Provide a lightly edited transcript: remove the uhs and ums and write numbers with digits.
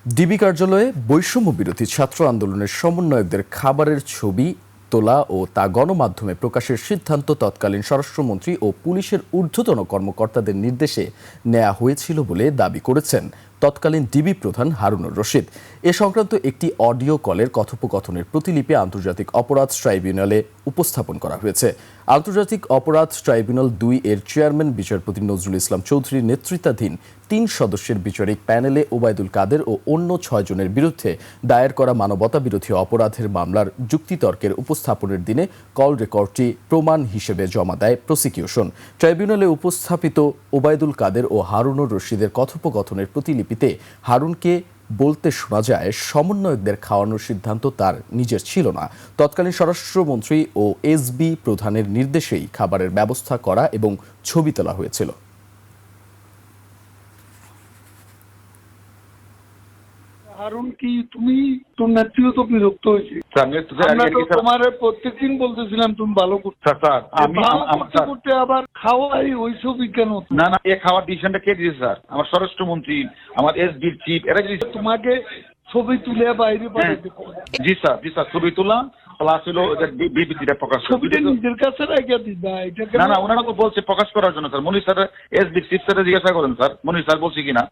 DB কার্যালয়ে বৈষম্য বিরোধী ছাত্র আন্দোলনের সমন্বয়কদের খাবারের ছবি তোলা ও তা গণমাধ্যমে প্রকাশের সিদ্ধান্ত তৎকালীন স্বরাষ্ট্রমন্ত্রী ও পুলিশের ঊর্ধ্বতন কর্মকর্তাদের নির্দেশে নেওয়া হয়েছিল বলে দাবি করেছেন তৎকালীন ডিবি প্রধান হারুনুর রশিদ। এ সংক্রান্ত একটি অডিও কলের কথোপকথনের প্রতিলিপি আন্তর্জাতিক অপরাধ ট্রাইব্যুনালে উপস্থাপন করা হয়েছে। আন্তর্জাতিক অপরাধ ট্রাইব্যুনাল ২ এর চেয়ারম্যান বিচারপতি নজরুল ইসলাম চৌধুরীর নেতৃত্বাধীন ৩ সদস্যের বিচারিক প্যানেলে ওবায়দুল কাদের ও অন্য ৬ জনের বিরুদ্ধে দায়ের করা মানবতাবিরোধী অপরাধের মামলার যুক্তিতর্কের উপস্থাপনের দিনে কল রেকর্ডটি প্রমাণ হিসেবে জমা দেয় প্রসিকিউশন। ট্রাইব্যুনালে উপস্থাপিত ওবায়দুল কাদের ও হারুনুর রশিদের কথোপকথনের প্রতিলিপিতে হারুনকে বলতে শোনা যায়, সমন্বয়কদের খাওয়ানোর সিদ্ধান্ত তার নিজের ছিল না। তৎকালীন স্বরাষ্ট্রমন্ত্রী ও এসবি প্রধানের নির্দেশেই খাবারের ব্যবস্থা করা এবং ছবি তোলা হয়েছিল। হারুন, কি তুমি তোর নেত্রীও তো বিরক্ত হয়েছে। আমরা তো তোমার প্রত্যেকদিন বলতেছিলাম তুমি ভালো করছো, করতে আবার খাওয়াই ওইসব কেন? না, এ খাওয়ার ডিসিশনটা কে দিয়েছে স্যার? আমার স্বরাষ্ট্রমন্ত্রী, আমার এসবির চিফ, এরা যদি তোমাকে ছবি তুলে বাইরে পাঠাতে। জি স্যার, ছবি তোলা প্লাস হলো বিবৃতিটা প্রকাশ, ছবিটা নিজের কাছে রেখে দিবা। এটা না, ওনারা তো বলছে প্রকাশ করার জন্য স্যার। মনির স্যার, এসবির চিফ স্যার জিজ্ঞাসা করেন স্যার, মনির স্যার বলছে কিনা।